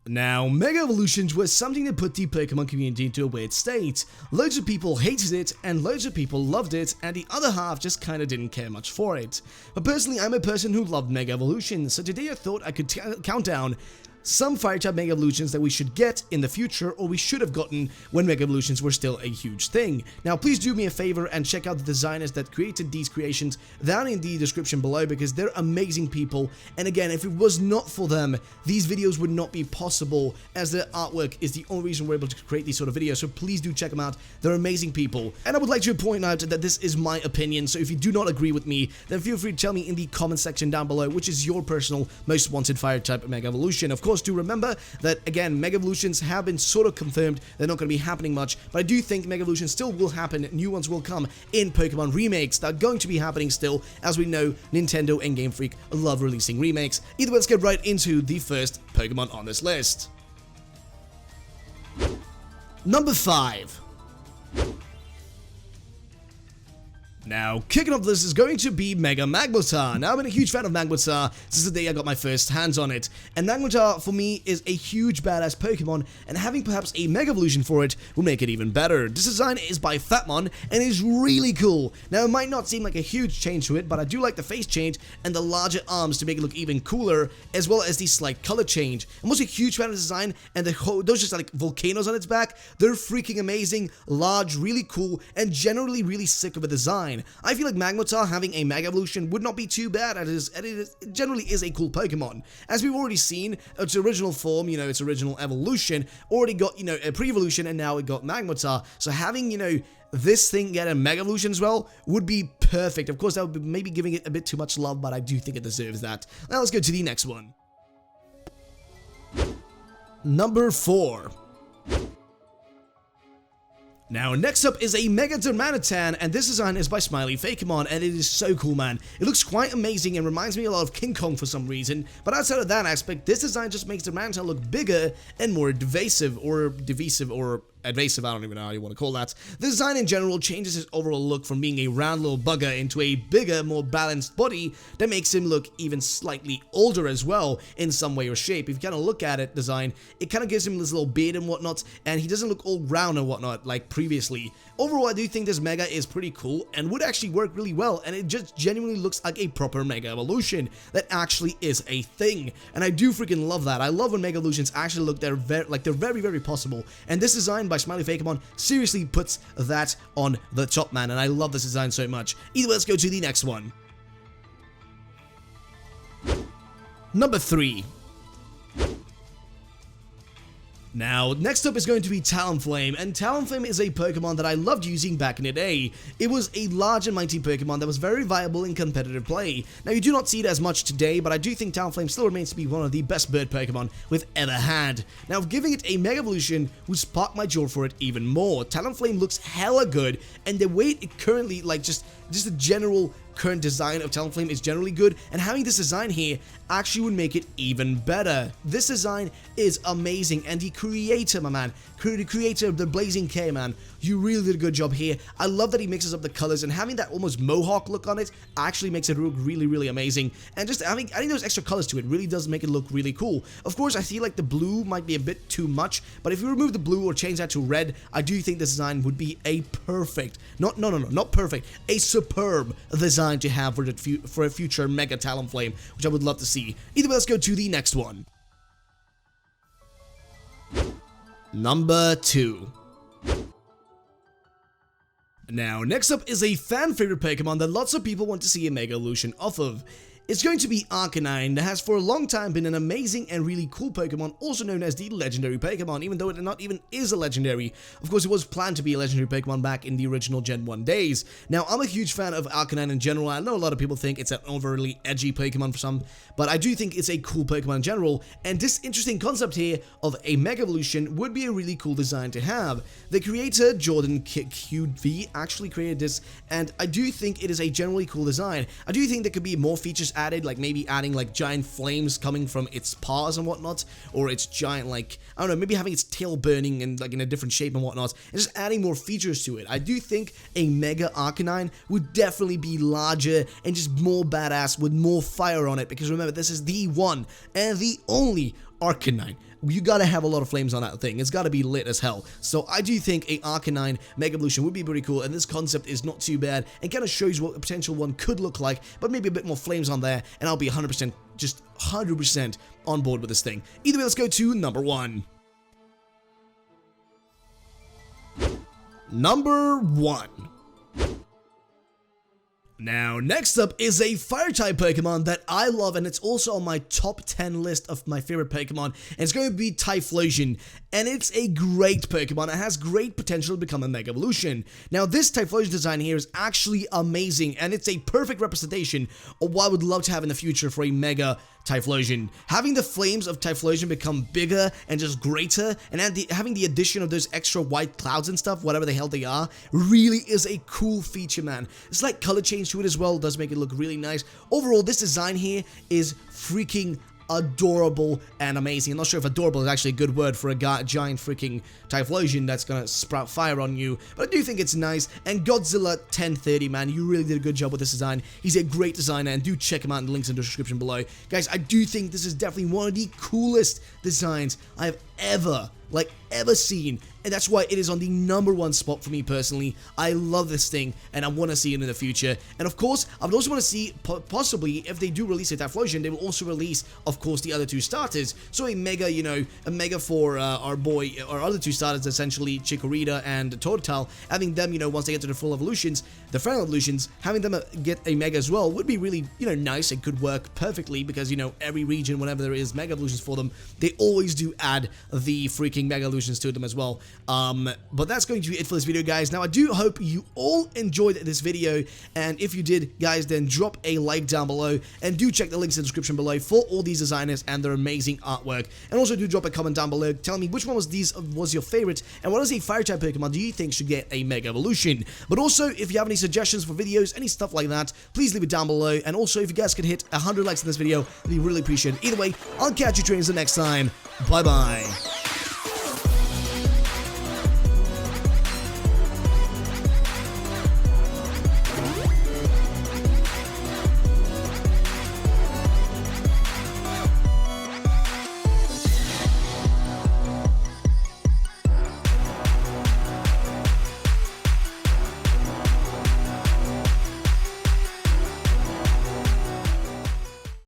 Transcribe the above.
Now, Mega Evolutions was something that put the Pokemon community into a weird state. Loads of people hated it, and loads of people loved it, and the other half just kinda didn't care much for it. But personally, I'm a person who loved Mega Evolutions, so today I thought I could count down some Fire-type Mega Evolutions that we should get in the future, or we should have gotten when Mega Evolutions were still a huge thing. Now, please do me a favor and check out the designers that created these creations down in the description below, because they're amazing people, and again, if it was not for them, these videos would not be possible, as their artwork is the only reason we're able to create these sort of videos, so please do check them out. They're amazing people. And I would like to point out that this is my opinion, so if you do not agree with me, then feel free to tell me in the comment section down below which is your personal most wanted Fire-type Mega Evolution. Of course, do remember that, again, Mega Evolutions have been sort of confirmed. They're not going to be happening much, but I do think Mega Evolutions still will happen. New ones will come in Pokemon remakes. They're going to be happening still. As we know, Nintendo and Game Freak love releasing remakes. Either way, let's get right into the first Pokemon on this list. Number 5. Now, kicking off this is going to be Mega Magmortar. Now, I've been a huge fan of Magmortar since the day I got my first hands on it, and Magmortar, for me, is a huge badass Pokemon, and having perhaps a Mega Evolution for it will make it even better. This design is by Fatmon, and is really cool. Now, it might not seem like a huge change to it, but I do like the face change and the larger arms to make it look even cooler, as well as the slight color change. I'm also a huge fan of the design, and those just like volcanoes on its back, they're freaking amazing, large, really cool, and generally really sick of a design. I feel like Magmortar having a Mega Evolution would not be too bad, as it generally is a cool Pokemon. As we've already seen, its original form, its original evolution, already got, a pre-evolution, and now it got Magmortar. So having, this thing get a Mega Evolution as well would be perfect. Of course, that would be maybe giving it a bit too much love, but I do think it deserves that. Now let's go to the next one. Number 4. Now, next up is a Mega Darmanitan, and this design is by Smiley Fakemon, and it is so cool, man. It looks quite amazing and reminds me a lot of King Kong for some reason, but outside of that aspect, this design just makes Darmanitan look bigger and more evasive, or advasive, I don't even know how you want to call that. The design in general changes his overall look from being a round little bugger into a bigger, more balanced body that makes him look even slightly older as well in some way or shape. If you kind of look at it, design, it kind of gives him this little beard and whatnot, and he doesn't look all round and whatnot like previously. Overall, I do think this Mega is pretty cool and would actually work really well, and it just genuinely looks like a proper Mega Evolution that actually is a thing, and I do freaking love that. I love when Mega Evolutions actually look they're very, very possible, and this design by Smiley Fakemon seriously puts that on the top, man, and I love this design so much. Either way, let's go to the next one. Number 3. Now, next up is going to be Talonflame, and Talonflame is a Pokemon that I loved using back in the day. It was a large and mighty Pokemon that was very viable in competitive play. Now, you do not see it as much today, but I do think Talonflame still remains to be one of the best bird Pokemon we've ever had. Now, giving it a Mega Evolution would spark my jaw for it even more. Talonflame looks hella good, and the way it currently, just the general current design of Talonflame is generally good, and having this design here actually would make it even better. This design is amazing, and the creator, my man, the creator of the Blazing K, man, you really did a good job here. I love that he mixes up the colors, and having that almost mohawk look on it actually makes it look really, really amazing, and just adding those extra colors to it really does make it look really cool. Of course, I feel like the blue might be a bit too much, but if you remove the blue or change that to red, I do think this design would be a perfect, not perfect, a superb design to have for a future Mega Talonflame, which I would love to see. Either way, let's go to the next one. Number 2. Now, next up is a fan favorite Pokemon that lots of people want to see a Mega Evolution off of. It's going to be Arcanine, that has for a long time been an amazing and really cool Pokemon, also known as the legendary Pokemon, even though it not even is a legendary. Of course, it was planned to be a legendary Pokemon back in the original Gen 1 days. Now, I'm a huge fan of Arcanine in general. I know a lot of people think it's an overly edgy Pokemon for some, but I do think it's a cool Pokemon in general, and this interesting concept here of a Mega Evolution would be a really cool design to have. The creator, Jordan QV, actually created this, and I do think it is a generally cool design. I do think there could be more features added, like maybe adding like giant flames coming from its paws and whatnot, or its giant, like, I don't know, maybe having its tail burning and like in a different shape and whatnot, and just adding more features to it. I do think a Mega Arcanine would definitely be larger and just more badass with more fire on it, because remember, this is the one and the only Arcanine you gotta have a lot of flames on that thing. It's gotta be lit as hell. So I do think a Arcanine Mega Evolution would be pretty cool, and this concept is not too bad, and kind of shows what a potential one could look like, but maybe a bit more flames on there, and I'll be 100%, just 100% on board with this thing. Either way, let's go to number 1. Number 1. Now, next up is a Fire-type Pokemon that I love, and it's also on my top 10 list of my favorite Pokemon, and it's going to be Typhlosion, and it's a great Pokemon. It has great potential to become a Mega Evolution. Now, this Typhlosion design here is actually amazing, and it's a perfect representation of what I would love to have in the future for a Mega Typhlosion. Having the flames of Typhlosion become bigger and just greater, and having the addition of those extra white clouds and stuff, whatever the hell they are, really is a cool feature, man. It's like color change to it as well, does make it look really nice. Overall, this design here is freaking adorable and amazing. I'm not sure if adorable is actually a good word for a giant freaking Typhlosion that's gonna sprout fire on you, but I do think it's nice. And Godzilla 1030, man, you really did a good job with this design. He's a great designer, and do check him out in the links in the description below. Guys, I do think this is definitely one of the coolest designs I've ever seen, and that's why it is on the number 1 spot for me personally. I love this thing, and I want to see it in the future. And of course, I would also want to see, possibly, if they do release a Typhlosion, they will also release, of course, the other 2 starters. So a Mega, you know, a Mega for our other 2 starters, essentially Chikorita and Toadstool. Having them, you know, once they get to the full evolutions, the final evolutions, having them get a Mega as well would be really, you know, nice. It could work perfectly because, you know, every region, whenever there is Mega evolutions for them, they always do add the freaking Mega evolutions to them as well. But that's going to be it for this video, guys. Now, I do hope you all enjoyed this video, and if you did, guys, then drop a like down below, and do check the links in the description below for all these designers and their amazing artwork. And also do drop a comment down below telling me which one was your favorite, and what is a Fire-type Pokemon do you think should get a Mega Evolution. But also, if you have any suggestions for videos, any stuff like that, please leave it down below. And also, if you guys could hit 100 likes in this video, it'd be really appreciated. Either way, I'll catch you trainers the next time. Bye bye.